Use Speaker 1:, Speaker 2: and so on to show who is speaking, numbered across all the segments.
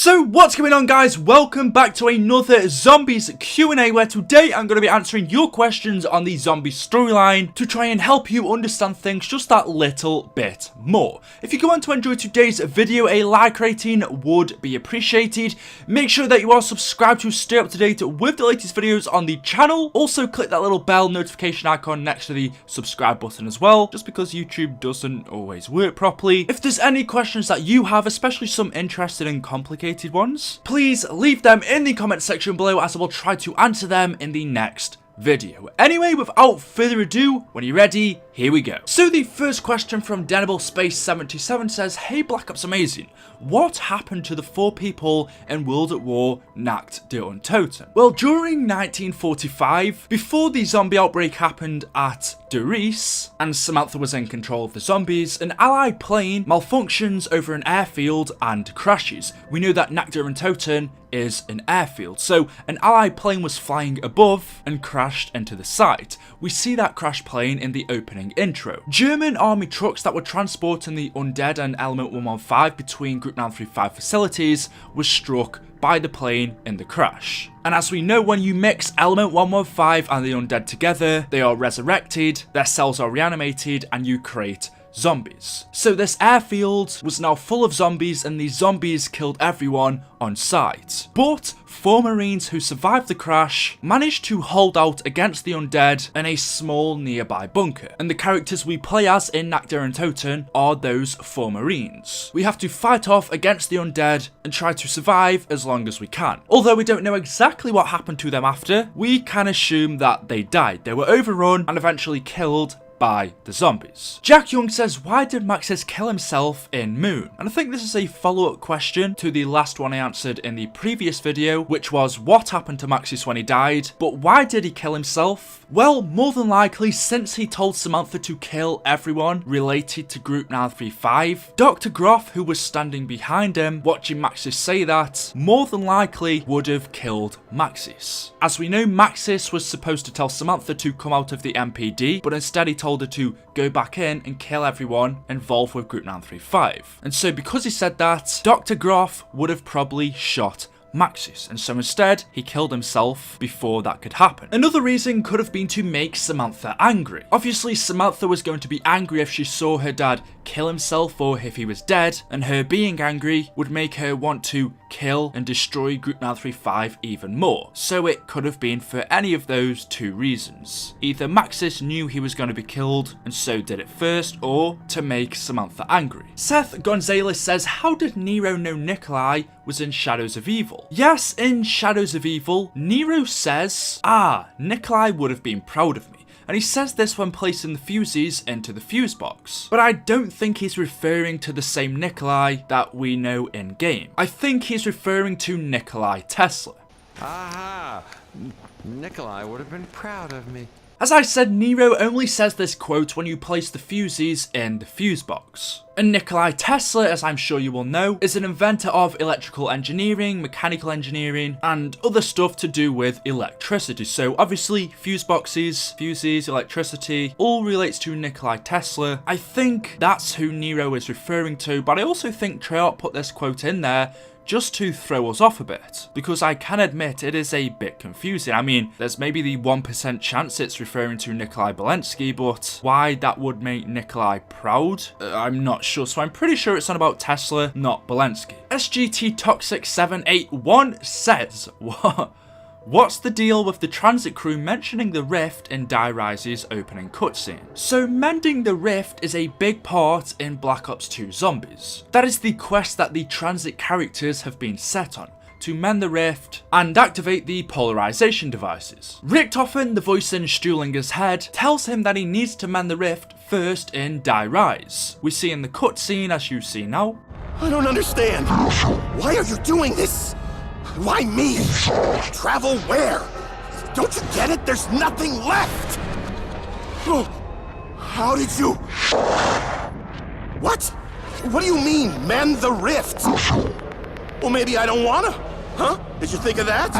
Speaker 1: So what's going on, guys? Welcome back to another Zombies Q&A, where today I'm going to be answering your questions on the zombie storyline to try and help you understand things just that little bit more. If you go on to enjoy today's video, a like rating would be appreciated. Make sure that you are subscribed to stay up to date with the latest videos on the channel. Also click that little bell notification icon next to the subscribe button as well, just because YouTube doesn't always work properly. If there's any questions that you have, especially some interested and complicated ones, please leave them in the comment section below, as I will try to answer them in the next video. Anyway, without further ado, when you're ready, here we go. So the first question from Denable Space 77 says, "Hey BlackOpsAmazing, what happened to the 4 people in World at War Nacht der Untoten?" Well, during 1945, before the zombie outbreak happened at Der Reese, and Samantha was in control of the zombies, an Allied plane malfunctions over an airfield and crashes. We know that Nacht der Untoten is an airfield, so an Allied plane was flying above and crashed into the site. We see that crash plane in the opening intro. German army trucks that were transporting the undead and Element 115 between Group 935 facilities were struck by the plane in the crash. And as we know, when you mix Element 115 and the undead together, they are resurrected, their cells are reanimated, and you create zombies. So this airfield was now full of zombies, and these zombies killed everyone on site. But 4 Marines who survived the crash managed to hold out against the undead in a small nearby bunker. And the characters we play as in Nacht der Untoten are those 4 Marines. We have to fight off against the undead and try to survive as long as we can. Although we don't know exactly what happened to them after, we can assume that they died. They were overrun and eventually killed by the zombies. Jack Young says, "Why did Maxis kill himself in Moon?" And I think this is a follow-up question to the last one I answered in the previous video, which was what happened to Maxis when he died. But why did he kill himself? Well, more than likely, since he told Samantha to kill everyone related to Group 935, Dr. Groff, who was standing behind him watching Maxis say that, more than likely would have killed Maxis. As we know, Maxis was supposed to tell Samantha to come out of the MPD, but instead he told her to go back in and kill everyone involved with Group 935. And so because he said that, Dr. Groff would have probably shot Maxis, and so instead he killed himself before that could happen. Another reason could have been to make Samantha angry. Obviously Samantha was going to be angry if she saw her dad kill himself or if he was dead, and her being angry would make her want to kill and destroy Group 935 even more. So it could have been for any of those 2 reasons. Either Maxis knew he was going to be killed and so did it first, or to make Samantha angry. Seth Gonzalez says, "How did Nero know Nikolai was in Shadows of Evil?" Yes, in Shadows of Evil, Nero says, Nikolai would have been proud of me. And he says this when placing the fuses into the fuse box. But I don't think he's referring to the same Nikolai that we know in game. I think he's referring to Nikolai Tesla.
Speaker 2: Aha! Nikolai would have been proud of me.
Speaker 1: As I said, Nero only says this quote when you place the fuses in the fuse box. And Nikolai Tesla, as I'm sure you will know, is an inventor of electrical engineering, mechanical engineering, and other stuff to do with electricity. So obviously, fuse boxes, fuses, electricity, all relates to Nikolai Tesla. I think that's who Nero is referring to, but I also think Treyarch put this quote in there just to throw us off a bit, because I can admit it is a bit confusing. I mean, there's maybe the 1% chance it's referring to Nikolai Belensky, but why that would make Nikolai proud, I'm not sure. So I'm pretty sure it's on about Tesla, not Belensky. SGT Toxic 781 says, "What's the deal with the transit crew mentioning the rift in Die Rise's opening cutscene?" So mending the rift is a big part in Black Ops 2 Zombies. That is the quest that the transit characters have been set on, to mend the rift and activate the polarization devices. Richtofen, the voice in Stuhlinger's head, tells him that he needs to mend the rift first in Die Rise. We see in the cutscene, as you see now.
Speaker 3: "I don't understand. Why are you doing this? Why me? Travel where? Don't you get it? There's nothing left! Oh, how did you... What? What do you mean, mend the rift? Well, maybe I don't wanna. Huh? Did you think of that?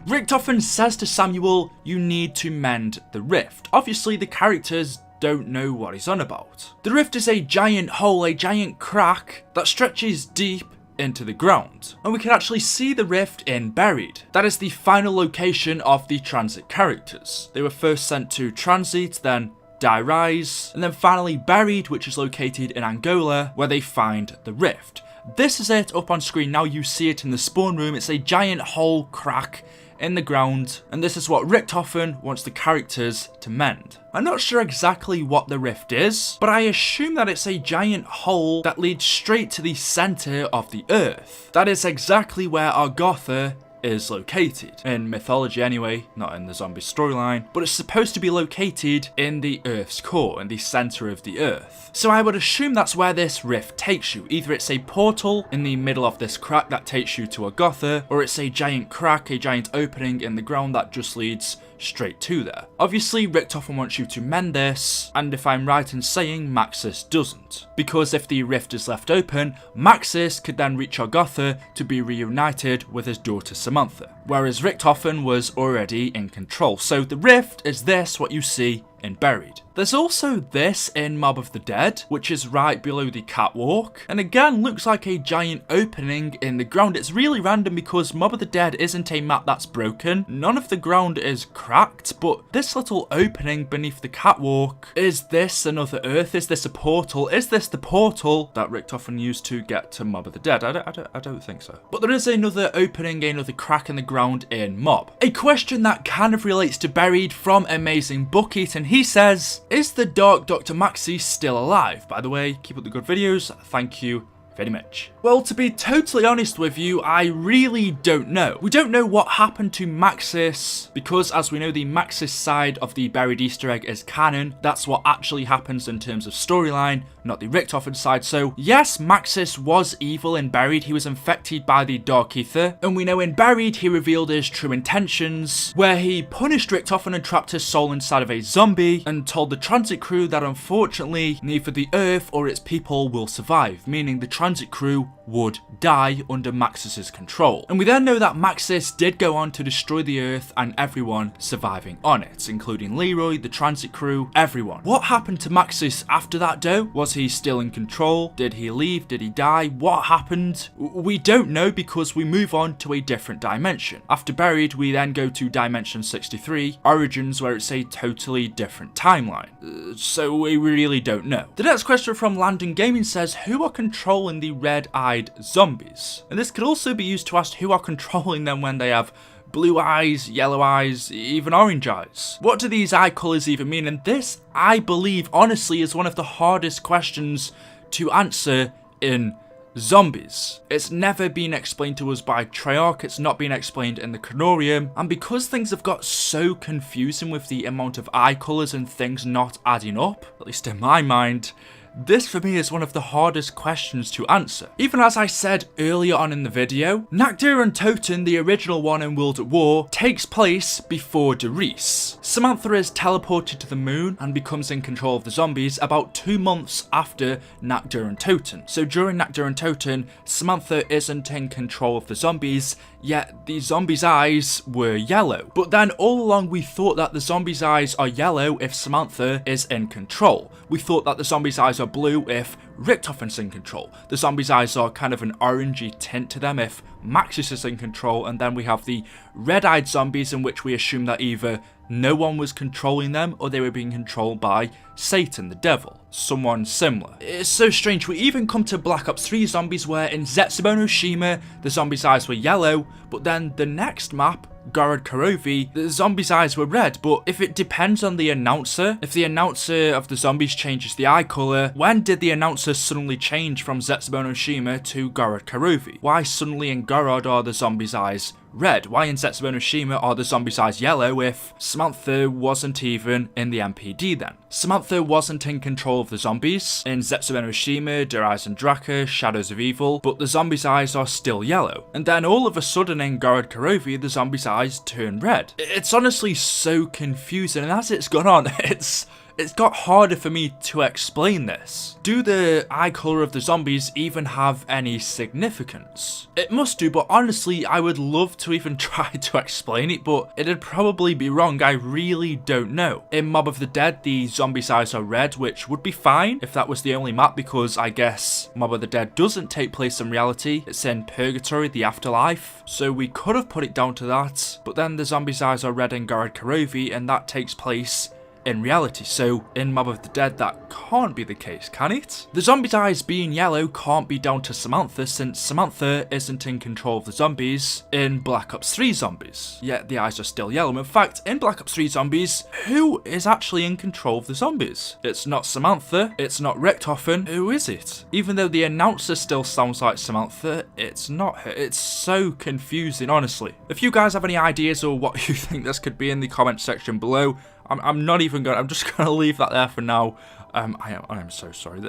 Speaker 1: Richtofen says to Samuel, "You need to mend the rift." Obviously, the characters don't know what he's on about. The rift is a giant hole, a giant crack that stretches deep into the ground. And we can actually see the rift in Buried. That is the final location of the transit characters. They were first sent to transit, then Die Rise, and then finally Buried, which is located in Angola, where they find the rift. This is it up on screen now. You see it in the spawn room. It's a giant hole crack in the ground, and this is what Richtofen wants the characters to mend. I'm not sure exactly what the rift is, but I assume that it's a giant hole that leads straight to the center of the earth. That is exactly where Argotha is located. In mythology anyway, not in the zombie storyline, but it's supposed to be located in the Earth's core, in the center of the Earth. So I would assume that's where this rift takes you. Either it's a portal in the middle of this crack that takes you to Argotha, or it's a giant crack, a giant opening in the ground that just leads straight to there. Obviously, Richtofen wants you to mend this, and if I'm right in saying, Maxis doesn't. Because if the rift is left open, Maxis could then reach Argotha to be reunited with his daughter Samantha, whereas Richtofen was already in control. So the rift is this, what you see in Buried. There's also this in Mob of the Dead, which is right below the catwalk, and again looks like a giant opening in the ground. It's really random because Mob of the Dead isn't a map that's broken, none of the ground is cracked, but this little opening beneath the catwalk, is this another Earth? Is this a portal? Is this the portal that Richtofen used to get to Mob of the Dead? I don't think so. But there is another opening, another crack in the ground in Mob. A question that kind of relates to Buried from Amazing Bucket, and he says, is the Dark Dr. Maxis still alive? By the way, keep up the good videos. Thank you very much. Well, to be totally honest with you, I really don't know. We don't know what happened to Maxis, because as we know, the Maxis side of the Buried Easter egg is canon. That's what actually happens in terms of storyline, not the Richtofen side. So yes, Maxis was evil in Buried. He was infected by the Dark Ether, and we know in Buried he revealed his true intentions, where he punished Richtofen and trapped his soul inside of a zombie, and told the transit crew that unfortunately neither the Earth or its people will survive, meaning the transit crew would die under Maxis' control. And we then know that Maxis did go on to destroy the Earth and everyone surviving on it, including Leroy, the transit crew, everyone. What happened to Maxis after that though? Was he still in control? Did he leave? Did he die? What happened? We don't know, because we move on to a different dimension. After Buried, we then go to Dimension 63, Origins, where it's a totally different timeline. So we really don't know. The next question from Landon Gaming says, who are controlling the red-eyed zombies? And this could also be used to ask who are controlling them when they have blue eyes, yellow eyes, even orange eyes. What do these eye colours even mean? And this, I believe, honestly, is one of the hardest questions to answer in zombies. It's never been explained to us by Treyarch, it's not been explained in the Canorium, and because things have got so confusing with the amount of eye colours and things not adding up, at least in my mind, this for me is one of the hardest questions to answer. Even as I said earlier on in the video, Nakdur and Toten, the original one in World at War, takes place before Derice. Samantha is teleported to the moon and becomes in control of the zombies about 2 months after Nakdur and Toten. So during Nakdur and Toten, Samantha isn't in control of the zombies, yet the zombies' eyes were yellow. But then all along we thought that the zombies' eyes are yellow if Samantha is in control. We thought that the zombies' eyes are blue if Richtofen's in control. The zombies' eyes are kind of an orangey tint to them if Maxis is in control, and then we have the red-eyed zombies, in which we assume that either no one was controlling them or they were being controlled by Satan, the devil, someone similar. It's so strange. We even come to Black Ops 3 zombies, where in Zetsubo no Shima the zombies' eyes were yellow, but then the next map, Gorod Karovi, the zombies' eyes were red. But if it depends on the announcer, if the announcer of the zombies changes the eye colour, when did the announcer suddenly change from Zetsubo no Shima to Gorod Karovi? Why suddenly in Gorod are the zombies' eyes red? Why in Zetsubo no Shima are the zombies' eyes yellow if Samantha wasn't even in the MPD then? Samantha wasn't in control of the zombies in Zetsubo no Shima, Der Eisendrache, Shadows of Evil, but the zombies' eyes are still yellow. And then all of a sudden in Gorod Karovi, the zombies' eyes turn red. It's honestly so confusing, and as it's gone on, it's it's got harder for me to explain this. Do the eye colour of the zombies even have any significance? It must do, but honestly, I would love to even try to explain it, but it'd probably be wrong. I really don't know. In Mob of the Dead, the zombies' eyes are red, which would be fine if that was the only map, because I guess Mob of the Dead doesn't take place in reality. It's in Purgatory, the afterlife, so we could have put it down to that, but then the zombies' eyes are red in Garad Karovi, and that takes place in reality, so in Mob of the Dead that can't be the case, can it? The zombies' eyes being yellow can't be down to Samantha, since Samantha isn't in control of the zombies in Black Ops 3 Zombies, yet the eyes are still yellow. In fact, in Black Ops 3 Zombies, who is actually in control of the zombies? It's not Samantha, it's not Richthofen, who is it? Even though the announcer still sounds like Samantha, it's not her. It's so confusing, honestly. If you guys have any ideas or what you think this could be in the comment section below, I'm not even going, I'm just going to leave that there for now. I am so sorry.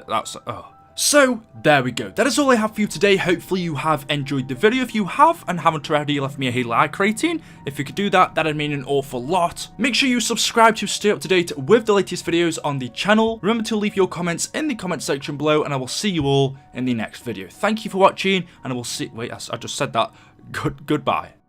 Speaker 1: So, there we go. That is all I have for you today. Hopefully you have enjoyed the video. If you have and haven't already left me a like rating, if you could do that, that'd mean an awful lot. Make sure you subscribe to stay up to date with the latest videos on the channel. Remember to leave your comments in the comment section below, and I will see you all in the next video. Thank you for watching, and I will see, wait, I just said that. Goodbye.